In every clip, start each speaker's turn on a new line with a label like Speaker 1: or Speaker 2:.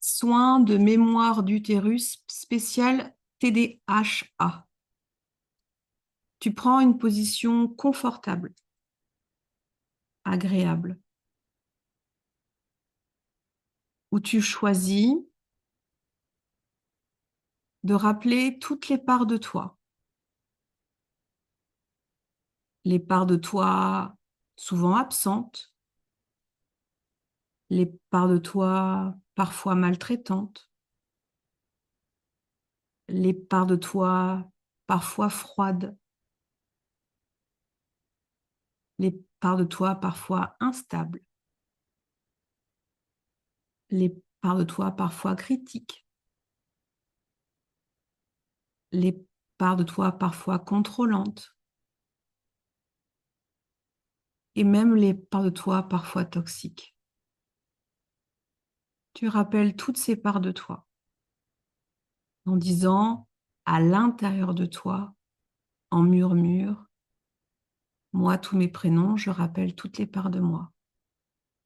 Speaker 1: Soins de mémoire d'utérus spécial TDHA. Tu prends une position confortable, agréable, où tu choisis de rappeler toutes les parts de toi. Les parts de toi souvent absentes, les parts de toi parfois maltraitantes, les parts de toi parfois froides, les parts de toi parfois instables, les parts de toi parfois critiques, les parts de toi parfois contrôlantes et même les parts de toi parfois toxiques. Tu rappelles toutes ces parts de toi en disant à l'intérieur de toi, en murmure, moi, tous mes prénoms, je rappelle toutes les parts de moi.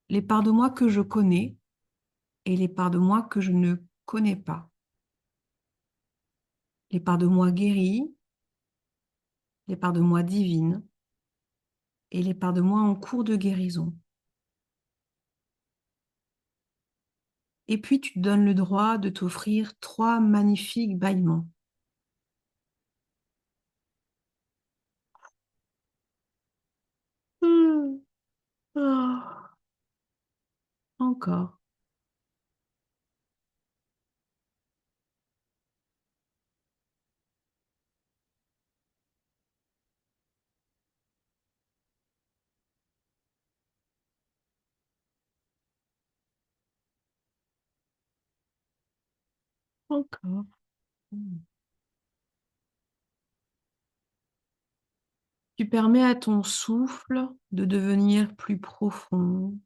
Speaker 1: Les parts de moi que je connais et les parts de moi que je ne connais pas. Les parts de moi guéries, les parts de moi divines et les parts de moi en cours de guérison. Et puis tu te donnes le droit de t'offrir 3 magnifiques bâillements. Ah, encore, encore. Tu permets à ton souffle de devenir plus profond,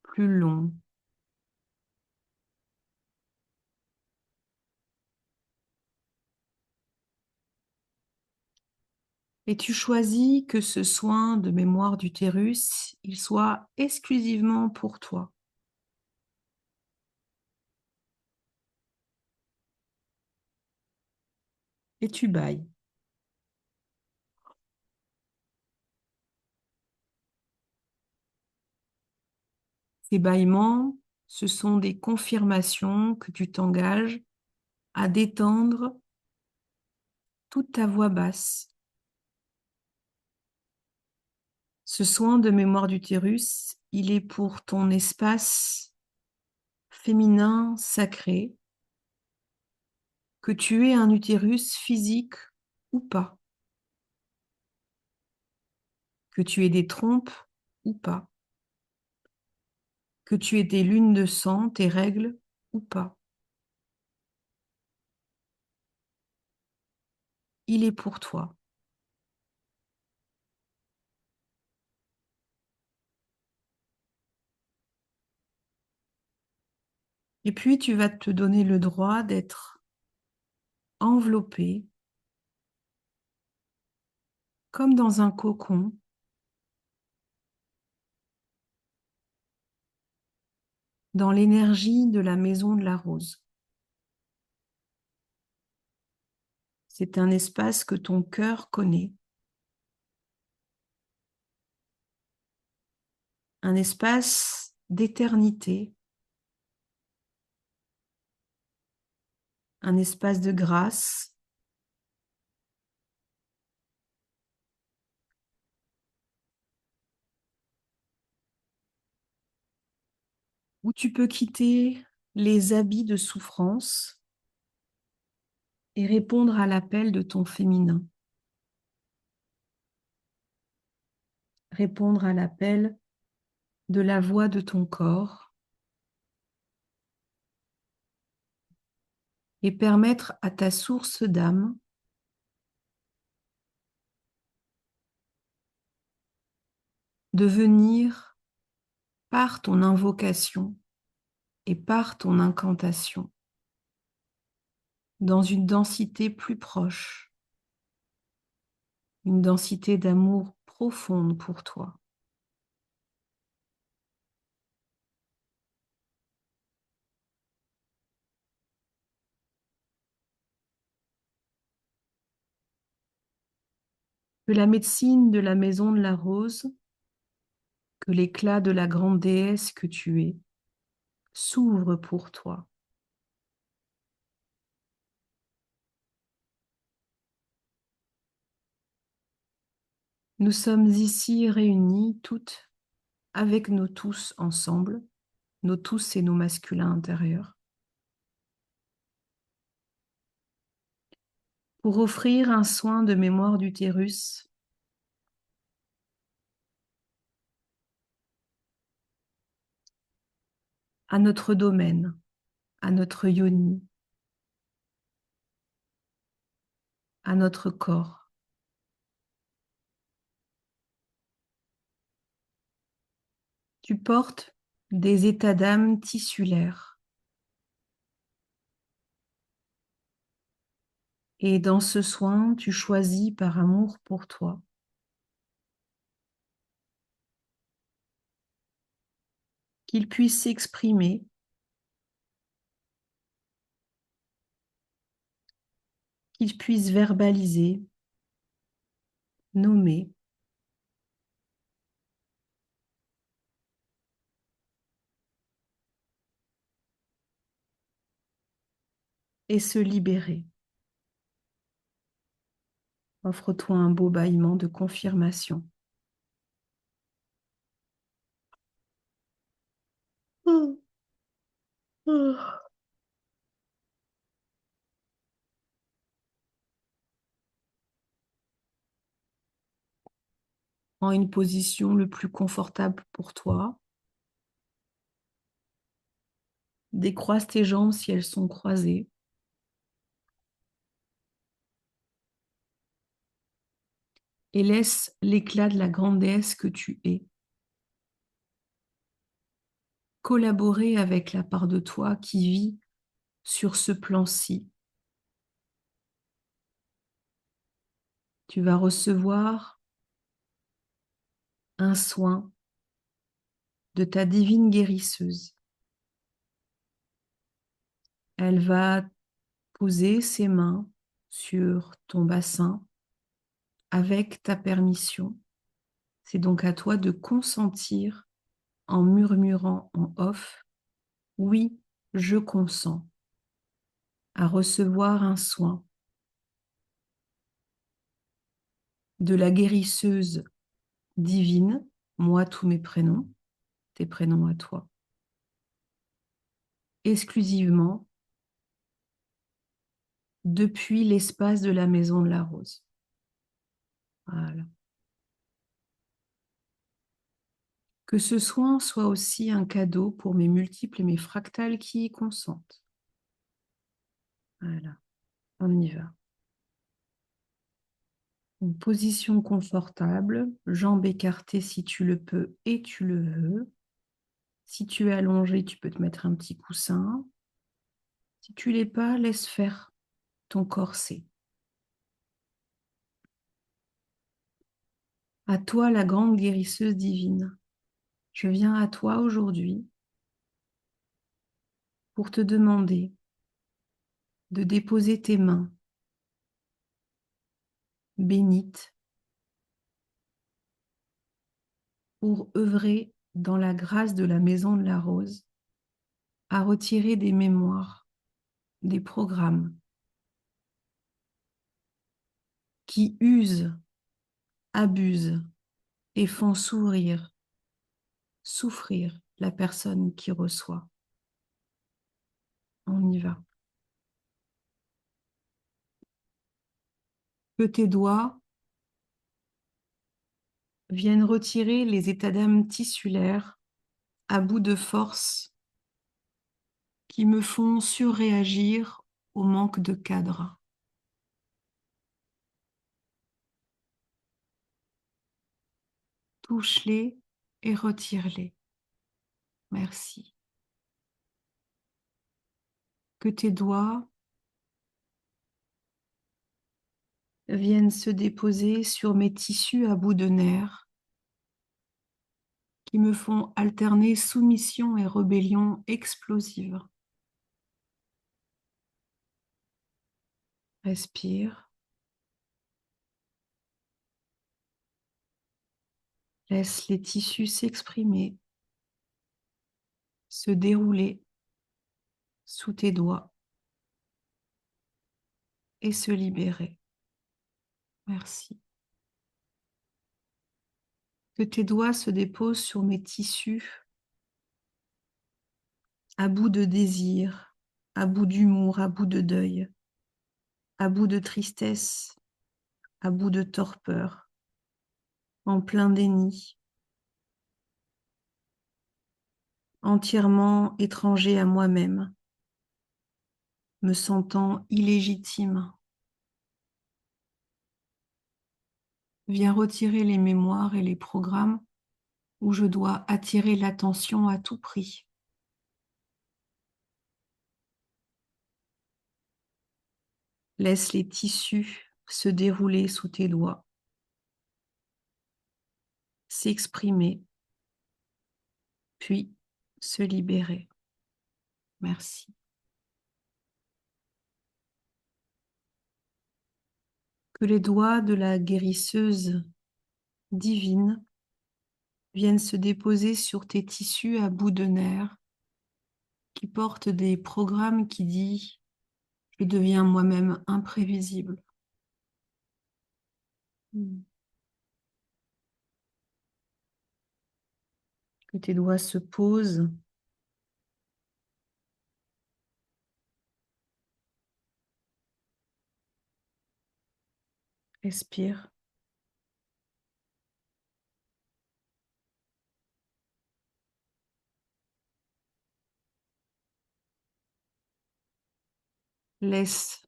Speaker 1: plus long. Et tu choisis que ce soin de mémoire d'utérus, il soit exclusivement pour toi. Et tu bailles. Ces bâillements, ce sont des confirmations que tu t'engages à détendre toute ta voix basse. Ce soin de mémoire d'utérus, il est pour ton espace féminin sacré, que tu aies un utérus physique ou pas, que tu aies des trompes ou pas, que tu aies des lunes de sang, tes règles ou pas. Il est pour toi. Et puis tu vas te donner le droit d'être enveloppé comme dans un cocon dans l'énergie de la maison de la rose. C'est un espace que ton cœur connaît, un espace d'éternité, un espace de grâce, où tu peux quitter les habits de souffrance et répondre à l'appel de ton féminin, répondre à l'appel de la voix de ton corps et permettre à ta source d'âme de venir par ton invocation et par ton incantation dans une densité plus proche, une densité d'amour profonde pour toi. Que la médecine de la maison de la rose, que l'éclat de la grande déesse que tu es, s'ouvre pour toi. Nous sommes ici réunis toutes, avec nos tous ensemble, nos tous et nos masculins intérieurs, pour offrir un soin de mémoire d'utérus à notre domaine, à notre yoni, à notre corps. Tu portes des états d'âme tissulaires. Et dans ce soin, tu choisis par amour pour toi qu'il puisse s'exprimer, qu'il puisse verbaliser, nommer, et se libérer. Offre-toi un beau bâillement de confirmation. Prends une position le plus confortable pour toi. Décroise tes jambes si elles sont croisées. Et laisse l'éclat de la grande déesse que tu es collaborer avec la part de toi qui vit sur ce plan-ci. Tu vas recevoir un soin de ta divine guérisseuse. Elle va poser ses mains sur ton bassin avec ta permission. C'est donc à toi de consentir en murmurant en off, oui, je consens à recevoir un soin de la guérisseuse divine, moi tous mes prénoms, tes prénoms à toi, exclusivement depuis l'espace de la maison de la rose. Voilà. Que ce soin soit aussi un cadeau pour mes multiples et mes fractales qui y consentent. Voilà, on y va. Une position confortable, jambes écartées si tu le peux et tu le veux. Si tu es allongé, tu peux te mettre un petit coussin. Si tu l'es pas, laisse faire ton corset. À toi, la grande guérisseuse divine, je viens à toi aujourd'hui pour te demander de déposer tes mains bénites pour œuvrer dans la grâce de la maison de la rose à retirer des mémoires, des programmes qui usent, abusent et font souffrir la personne qui reçoit. On y va. Que tes doigts viennent retirer les états d'âme tissulaires à bout de force qui me font surréagir au manque de cadre. Touche-les et retire-les. Merci. Que tes doigts viennent se déposer sur mes tissus à bout de nerfs qui me font alterner soumission et rébellion explosive. Respire. Laisse les tissus s'exprimer, se dérouler sous tes doigts et se libérer. Merci. Que tes doigts se déposent sur mes tissus à bout de désir, à bout d'humour, à bout de deuil, à bout de tristesse, à bout de torpeur, en plein déni, entièrement étranger à moi-même, me sentant illégitime. Viens retirer les mémoires et les programmes où je dois attirer l'attention à tout prix. Laisse les tissus se dérouler sous tes doigts, s'exprimer, puis se libérer. Merci. Que les doigts de la guérisseuse divine viennent se déposer sur tes tissus à bout de nerfs qui portent des programmes qui disent « Je deviens moi-même imprévisible ». Que tes doigts se posent. Respire. Laisse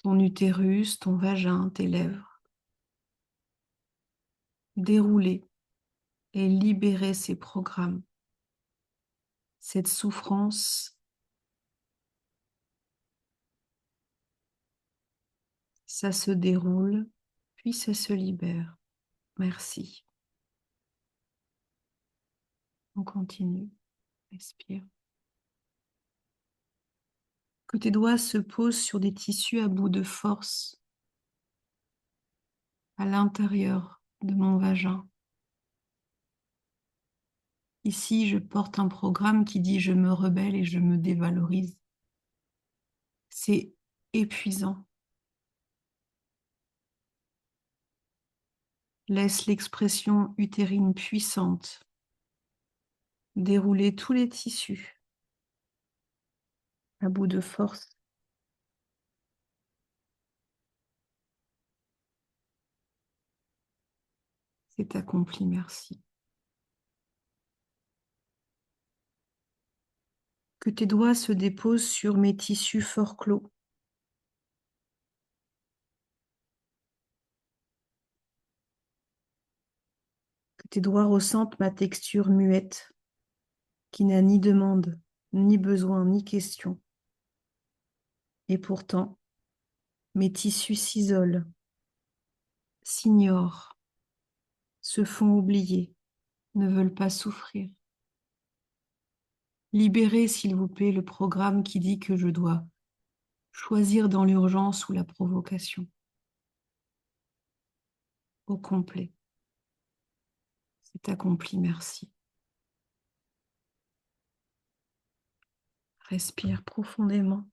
Speaker 1: ton utérus, ton vagin, tes lèvres dérouler et libérer ces programmes, cette souffrance. Ça se déroule, puis ça se libère. Merci. On continue. Respire. Que tes doigts se posent sur des tissus à bout de force à l'intérieur de mon vagin. Ici, je porte un programme qui dit je me rebelle et je me dévalorise. C'est épuisant. Laisse l'expression utérine puissante dérouler tous les tissus à bout de force. C'est accompli, merci. Que tes doigts se déposent sur mes tissus fort clos. Que tes doigts ressentent ma texture muette, qui n'a ni demande, ni besoin, ni question. Et pourtant, mes tissus s'isolent, s'ignorent, se font oublier, ne veulent pas souffrir. Libérez, s'il vous plaît, le programme qui dit que je dois choisir dans l'urgence ou la provocation. Au complet. C'est accompli, merci. Respire profondément.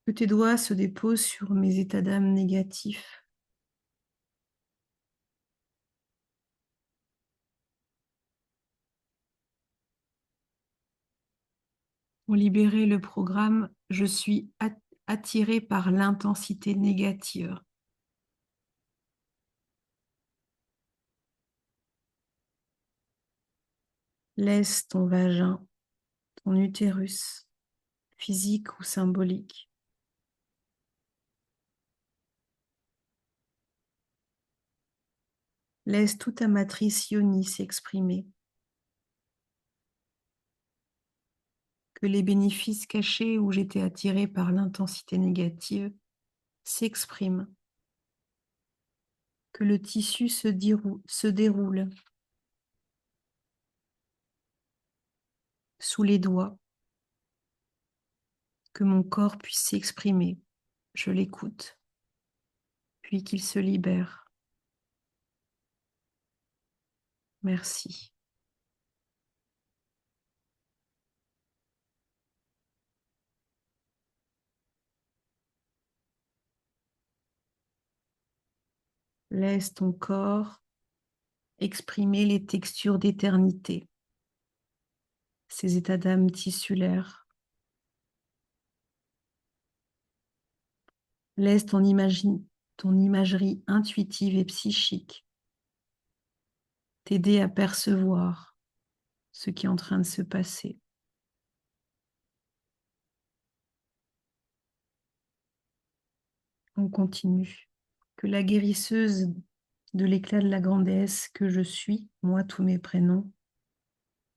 Speaker 1: Que tes doigts se déposent sur mes états d'âme négatifs. Pour libérer le programme, je suis attirée par l'intensité négative. Laisse ton vagin, ton utérus, physique ou symbolique, laisse toute ta matrice yoni s'exprimer. Que les bénéfices cachés où j'étais attirée par l'intensité négative s'expriment. Que le tissu se, se, déroule. sous les doigts, que mon corps puisse s'exprimer. Je l'écoute, puis qu'il se libère. Merci. Laisse ton corps exprimer les textures d'éternité, ces états d'âme tissulaires. Laisse ton imagerie intuitive et psychique t'aider à percevoir ce qui est en train de se passer. On continue. Que la guérisseuse de l'éclat de la grandesse que je suis, moi tous mes prénoms,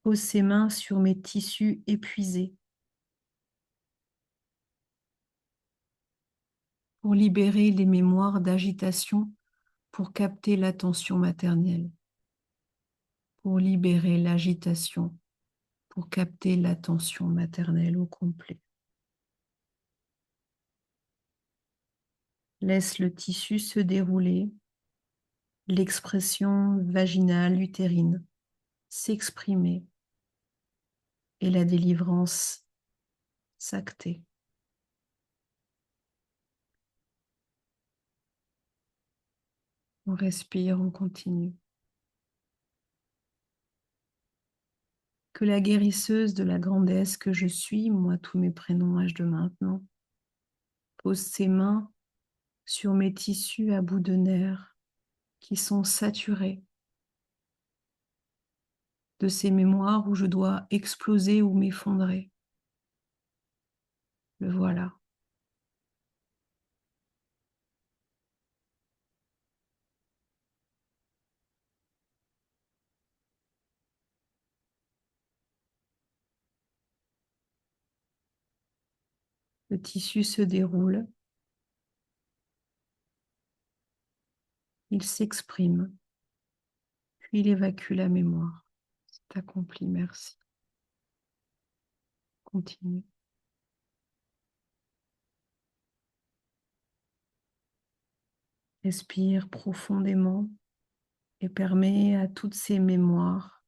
Speaker 1: pose ses mains sur mes tissus épuisés pour libérer les mémoires d'agitation, pour capter l'attention maternelle, pour libérer l'agitation, pour capter l'attention maternelle au complet. Laisse le tissu se dérouler, l'expression vaginale utérine s'exprimer et la délivrance s'acter. On respire, on continue. Que la guérisseuse de la grandesse que je suis, moi tous mes prénoms âge de maintenant, pose ses mains sur mes tissus à bout de nerfs qui sont saturés de ces mémoires où je dois exploser ou m'effondrer. Le voilà. Le tissu se déroule, il s'exprime, puis il évacue la mémoire. C'est accompli, merci. Continue. Respire profondément et permets à toutes ces mémoires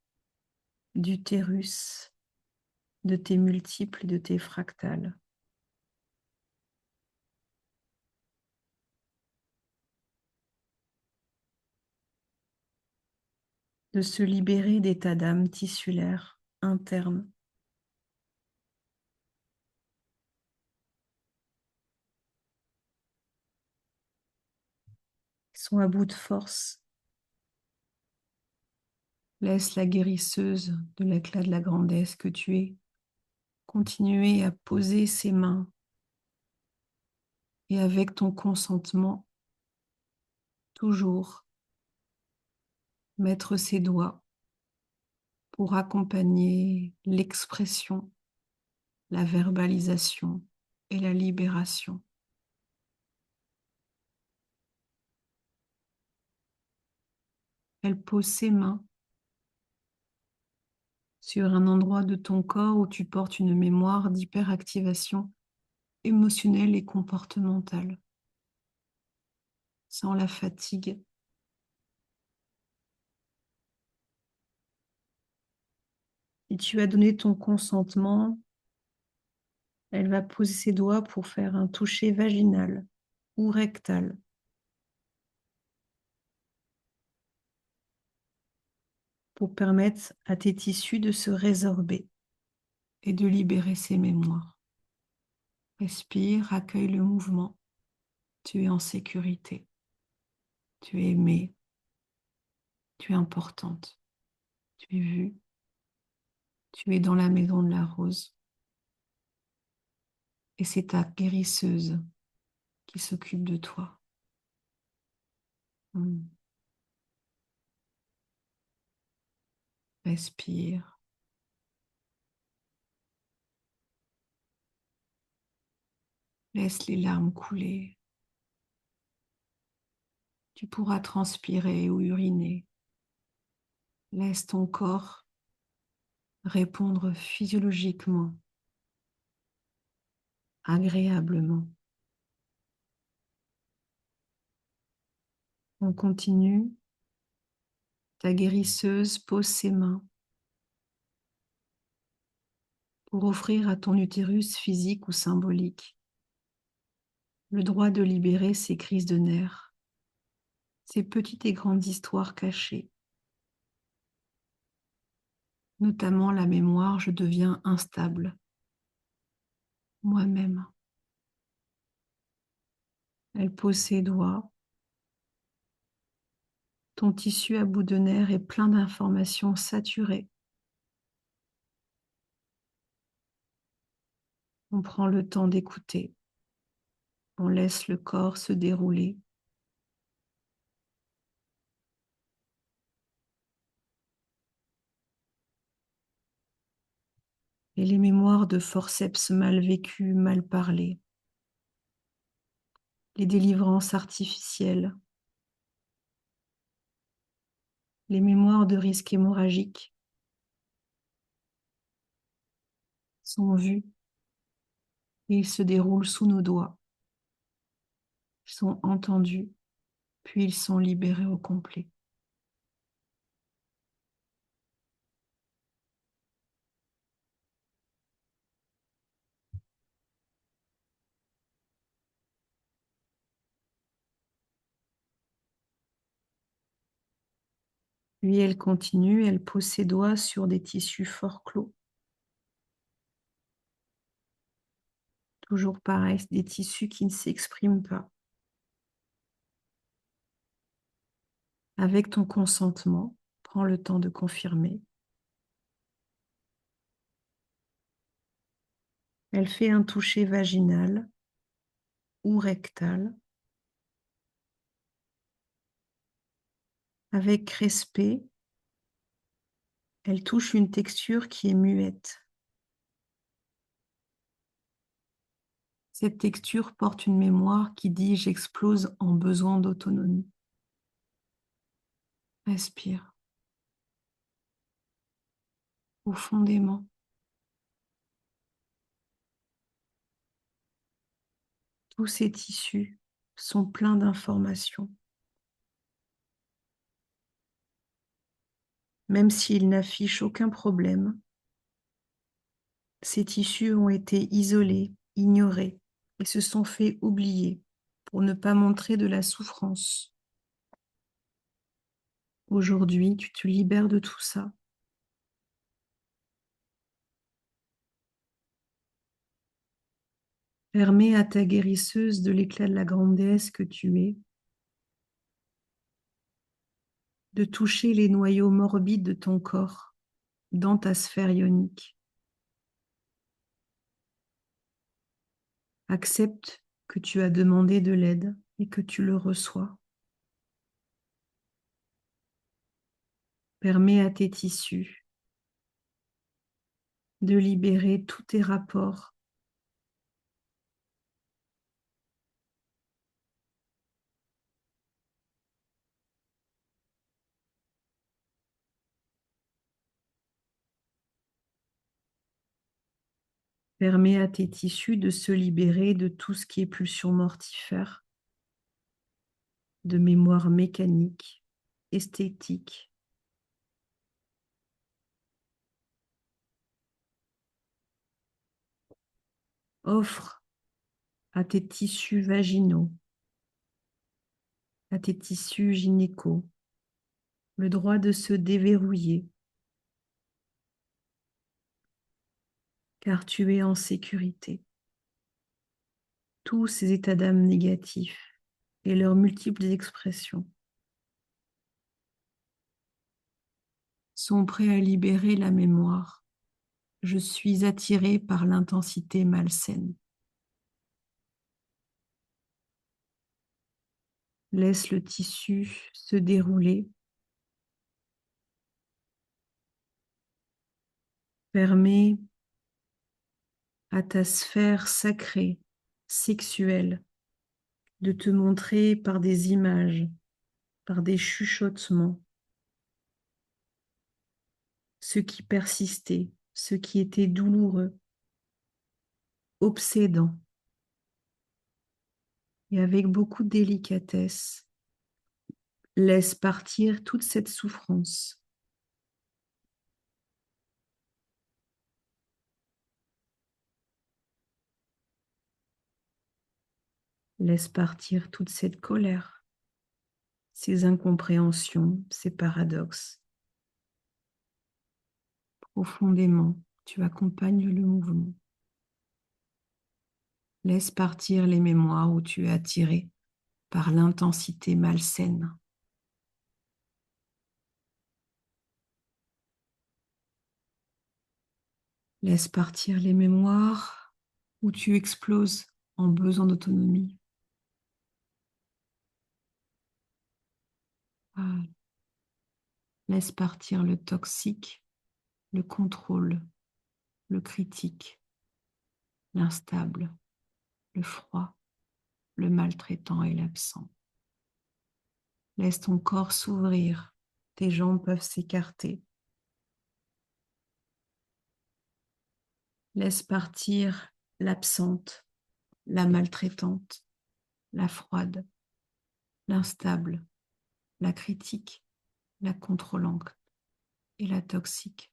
Speaker 1: d'utérus, de tes multiples et de tes fractales, de se libérer d'états d'âme tissulaires internes qui sont à bout de force. Laisse la guérisseuse de l'éclat de la grandesse que tu es continuer à poser ses mains et avec ton consentement, toujours mettre ses doigts pour accompagner l'expression, la verbalisation et la libération. Elle pose ses mains sur un endroit de ton corps où tu portes une mémoire d'hyperactivation émotionnelle et comportementale, sans la fatigue. Et tu as donné ton consentement, elle va poser ses doigts pour faire un toucher vaginal ou rectal. Pour permettre à tes tissus de se résorber et de libérer ces mémoires. Respire, accueille le mouvement. Tu es en sécurité. Tu es aimée. Tu es importante. Tu es vue. Tu es dans la maison de la rose. Et c'est ta guérisseuse qui s'occupe de toi. Respire. Laisse les larmes couler. Tu pourras transpirer ou uriner. Laisse ton corps répondre physiologiquement, agréablement. On continue. Ta guérisseuse pose ses mains pour offrir à ton utérus physique ou symbolique le droit de libérer ses crises de nerfs, ses petites et grandes histoires cachées, notamment la mémoire « je deviens instable », moi-même. Elle pose ses doigts. Ton tissu à bout de nerfs est plein d'informations saturées. On prend le temps d'écouter. On laisse le corps se dérouler. Et les mémoires de forceps mal vécus, mal parlés, les délivrances artificielles, les mémoires de risque hémorragique sont vus et ils se déroulent sous nos doigts. Ils sont entendus, puis ils sont libérés au complet. Puis elle continue, elle pose ses doigts sur des tissus fort clos. Toujours pareil, des tissus qui ne s'expriment pas. Avec ton consentement, prends le temps de confirmer. Elle fait un toucher vaginal ou rectal. Avec respect, elle touche une texture qui est muette. Cette texture porte une mémoire qui dit « j'explose en besoin d'autonomie ». Respire profondément. Tous ces tissus sont pleins d'informations. Même s'ils n'affichent aucun problème, ces tissus ont été isolés, ignorés et se sont fait oublier pour ne pas montrer de la souffrance. Aujourd'hui, tu te libères de tout ça. Permets à ta guérisseuse de l'éclat de la grande déesse que tu es de toucher les noyaux morbides de ton corps dans ta sphère ionique. Accepte que tu as demandé de l'aide et que tu le reçois. Permets à tes tissus de libérer tous tes rapports Permets à tes tissus de se libérer de tout ce qui est pulsion mortifère, de mémoire mécanique, esthétique. Offre à tes tissus vaginaux, à tes tissus gynécaux, le droit de se déverrouiller, car tu es en sécurité. Tous ces états d'âme négatifs et leurs multiples expressions sont prêts à libérer la mémoire. Je suis attiré par l'intensité malsaine. Laisse le tissu se dérouler. Permets à ta sphère sacrée, sexuelle, de te montrer par des images, par des chuchotements, ce qui persistait, ce qui était douloureux, obsédant, et avec beaucoup de délicatesse, laisse partir toute cette souffrance. Laisse partir toute cette colère, ces incompréhensions, ces paradoxes. Profondément, tu accompagnes le mouvement. Laisse partir les mémoires où tu es attiré par l'intensité malsaine. Laisse partir les mémoires où tu exploses en besoin d'autonomie. Ah. Laisse partir le toxique, le contrôle, le critique, l'instable, le froid, le maltraitant et l'absent. Laisse ton corps s'ouvrir, tes jambes peuvent s'écarter. Laisse partir l'absente, la maltraitante, la froide, l'instable, la critique, la contrôlante et la toxique.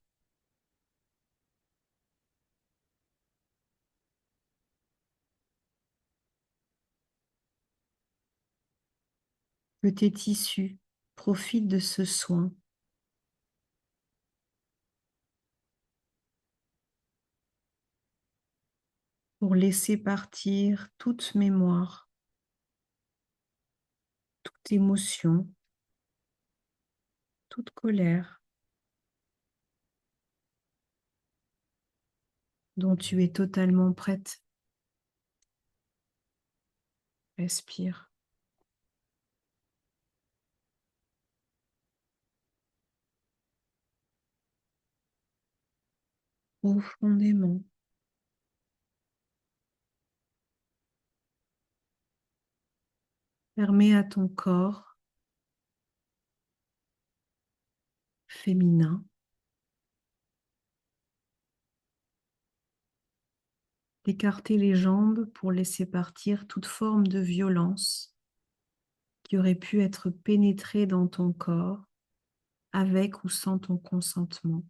Speaker 1: Que tes tissus profitent de ce soin pour laisser partir toute mémoire, toute émotion, toute colère dont tu es totalement prête. Respire profondément. Permets à ton corps féminin d'écarter les jambes pour laisser partir toute forme de violence qui aurait pu être pénétrée dans ton corps avec ou sans ton consentement.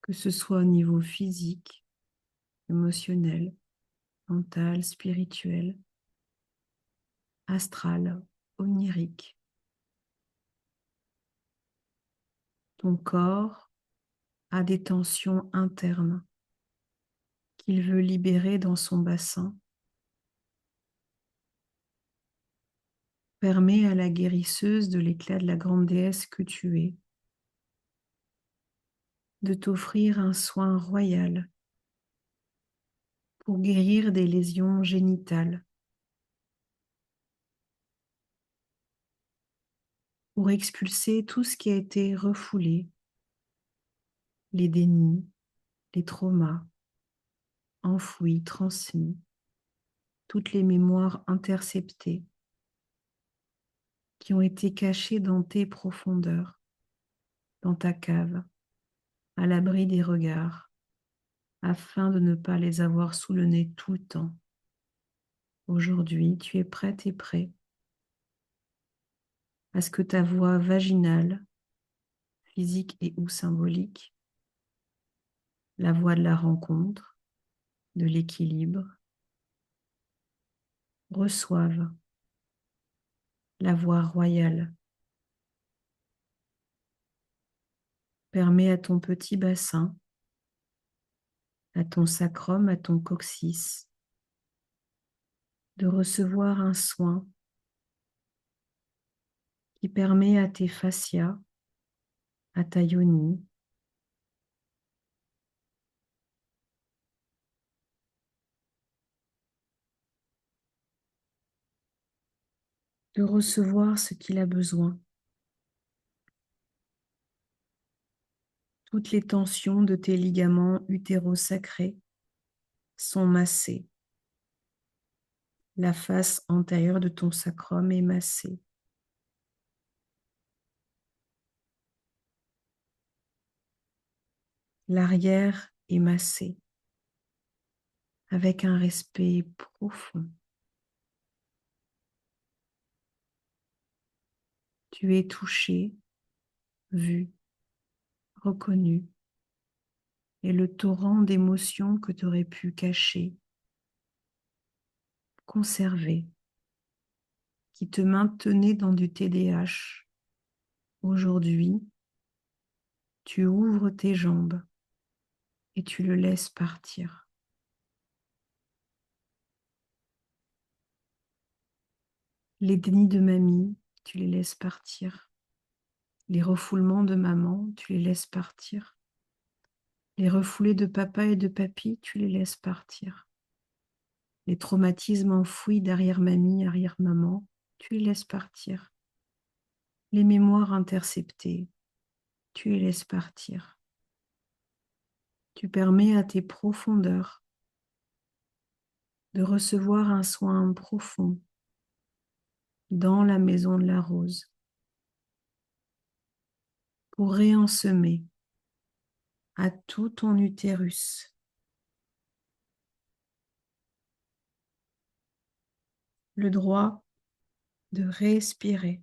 Speaker 1: Que ce soit au niveau physique, émotionnel, mental, spirituel, astral, onirique. Ton corps a des tensions internes qu'il veut libérer dans son bassin. Permets à la guérisseuse de l'éclat de la grande déesse que tu es de t'offrir un soin royal pour guérir des lésions génitales, pour expulser tout ce qui a été refoulé, les dénis, les traumas, enfouis, transmis, toutes les mémoires interceptées qui ont été cachées dans tes profondeurs, dans ta cave, à l'abri des regards, afin de ne pas les avoir sous le nez tout le temps. Aujourd'hui, tu es prête et prêt à ce que ta voix vaginale, physique et ou symbolique, la voix de la rencontre, de l'équilibre, reçoive la voix royale. Permets à ton petit bassin, à ton sacrum, à ton coccyx, de recevoir un soin qui permet à tes fascias, à ta yoni, de recevoir ce qu'il a besoin. Toutes les tensions de tes ligaments utérosacrés sont massées. La face antérieure de ton sacrum est massée. L'arrière est massé avec un respect profond. Tu es touché, vu, reconnu, et le torrent d'émotions que tu aurais pu cacher, conserver, qui te maintenait dans du TDAH. Aujourd'hui, tu ouvres tes jambes et tu le laisses partir. Les dénis de mamie, tu les laisses partir. Les refoulements de maman, tu les laisses partir. Les refoulés de papa et de papy, tu les laisses partir. Les traumatismes enfouis d'arrière-mamie, arrière-maman, tu les laisses partir. Les mémoires interceptées, tu les laisses partir. Tu permets à tes profondeurs de recevoir un soin profond dans la maison de la rose pour réensemer à tout ton utérus le droit de respirer,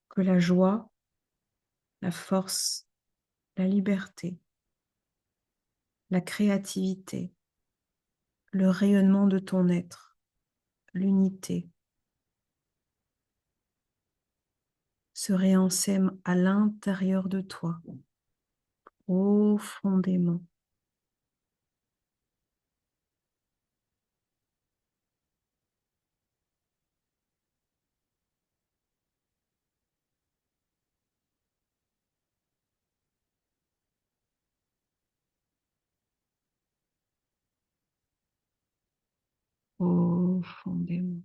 Speaker 1: que la joie, la force, la liberté, la créativité, le rayonnement de ton être, l'unité, se réensème à l'intérieur de toi, profondément. Profondément.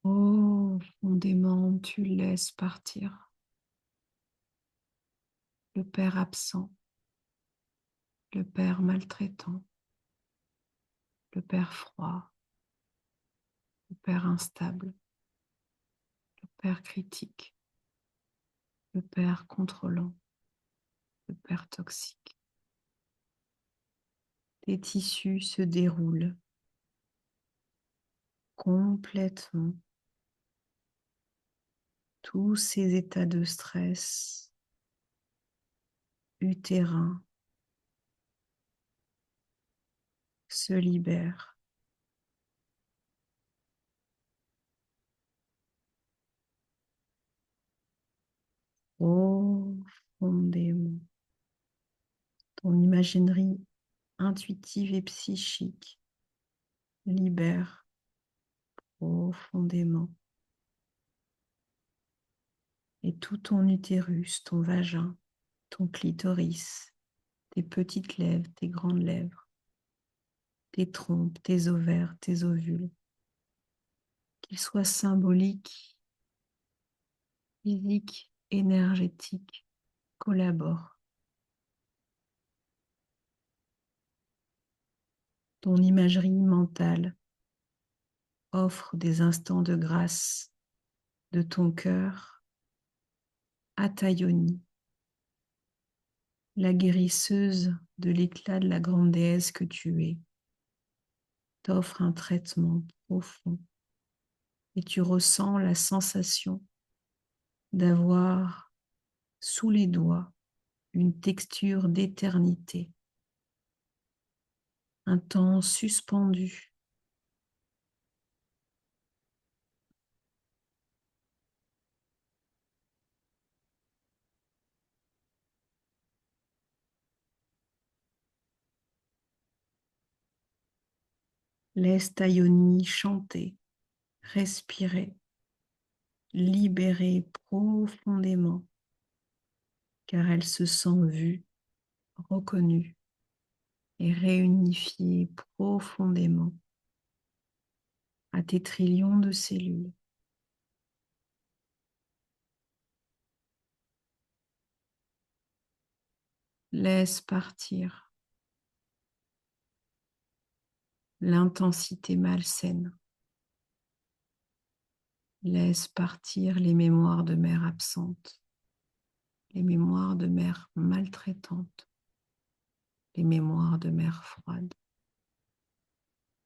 Speaker 1: Profondément, tu laisses partir le père absent, le père maltraitant, le père froid, le père instable, le père critique, le père contrôlant, le père toxique. Tes tissus se déroulent complètement. Tous ces états de stress utérin se libèrent. Profondément. Ton imaginerie intuitive et psychique libère profondément. Et tout ton utérus, ton vagin, ton clitoris, tes petites lèvres, tes grandes lèvres, tes trompes, tes ovaires, tes ovules, qu'ils soient symboliques, physiques, énergétiques, collaborent. Ton imagerie mentale offre des instants de grâce de ton cœur à ta yoni, la guérisseuse de l'éclat de la grande déesse que tu es, t'offre un traitement profond et tu ressens la sensation d'avoir sous les doigts une texture d'éternité, un temps suspendu. Laisse ta yoni chanter, respirer, libérer profondément, car elle se sent vue, reconnue et réunifiée profondément à tes trillions de cellules. Laisse partir l'intensité malsaine. Laisse partir les mémoires de mère absente, les mémoires de mère maltraitante, les mémoires de mère froide,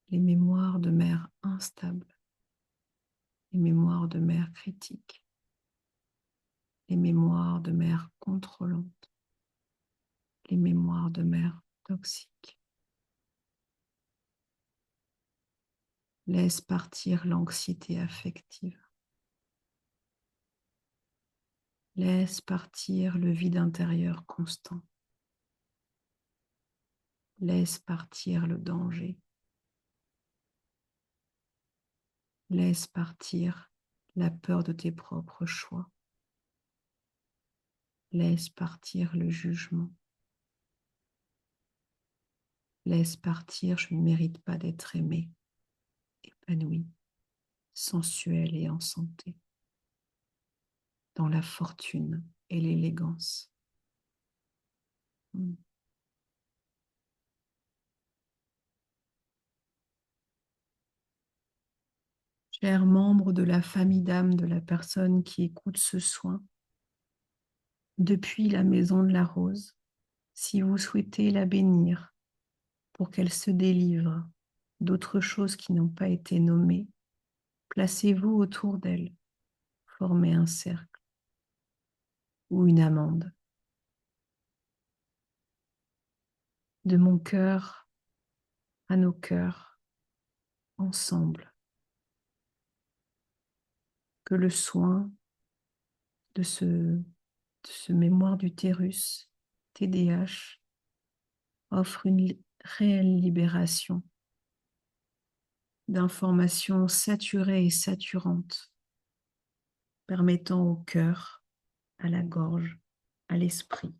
Speaker 1: les mémoires de mère instable, les mémoires de mère critique, les mémoires de mère contrôlante, les mémoires de mère toxique. Laisse partir l'anxiété affective. Laisse partir le vide intérieur constant. Laisse partir le danger. Laisse partir la peur de tes propres choix. Laisse partir le jugement. Laisse partir, je ne mérite pas d'être aimé, épanoui, sensuel et en santé, dans la fortune et l'élégance. Chers membres de la famille d'âme de la personne qui écoute ce soin, depuis la maison de la rose, si vous souhaitez la bénir pour qu'elle se délivre d'autres choses qui n'ont pas été nommées, placez-vous autour d'elle, formez un cercle ou une amande. De mon cœur à nos cœurs, ensemble, que le soin de ce mémoire d'utérus, TDH, offre une réelle libération d'informations saturées et saturantes, permettant au cœur, à la gorge, à l'esprit,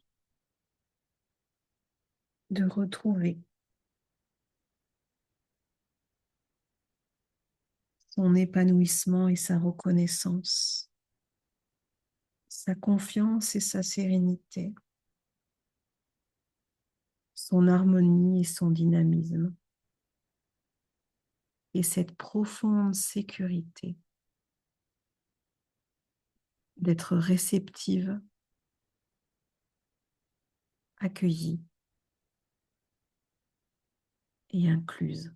Speaker 1: de retrouver son épanouissement et sa reconnaissance, sa confiance et sa sérénité, son harmonie et son dynamisme, et cette profonde sécurité d'être réceptive, accueillie et incluse.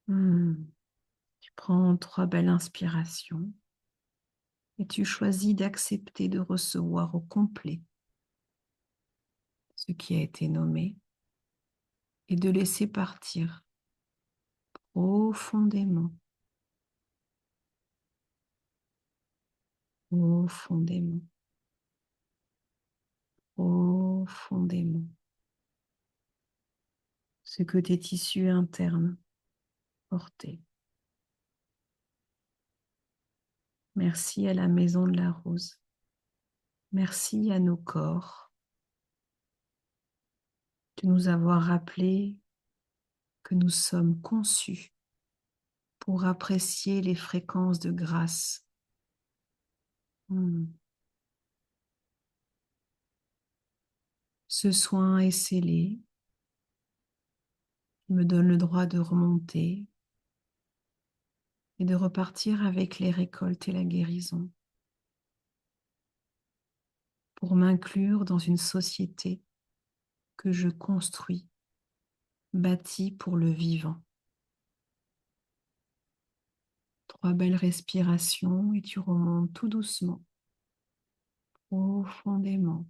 Speaker 1: Tu prends 3 belles inspirations et tu choisis d'accepter de recevoir au complet ce qui a été nommé et de laisser partir profondément, profondément, profondément ce que tes tissus internes portaient. Merci à la maison de la rose. Merci à nos corps de nous avoir rappelé que nous sommes conçus pour apprécier les fréquences de grâce. Ce soin est scellé. Il me donne le droit de remonter et de repartir avec les récoltes et la guérison pour m'inclure dans une société que je construis, bâtie pour le vivant. 3 belles respirations et tu remontes tout doucement, profondément.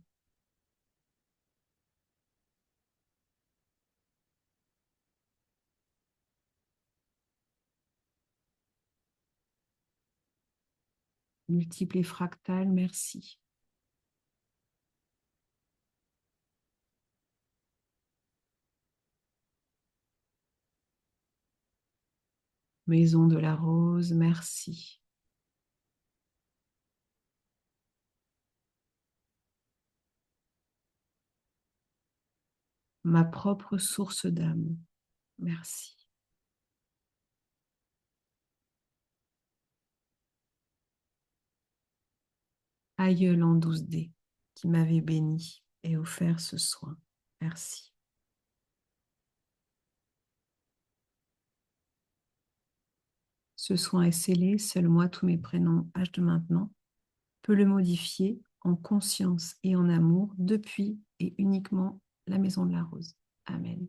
Speaker 1: Multiple et fractal, merci. Maison de la rose, merci. Ma propre source d'âme, merci. Aïeul en 12D qui m'avait béni et offert ce soin, merci. Ce soin est scellé, seul moi, tous mes prénoms, âge de maintenant, peut le modifier en conscience et en amour depuis et uniquement la Maison de la Rose. Amen.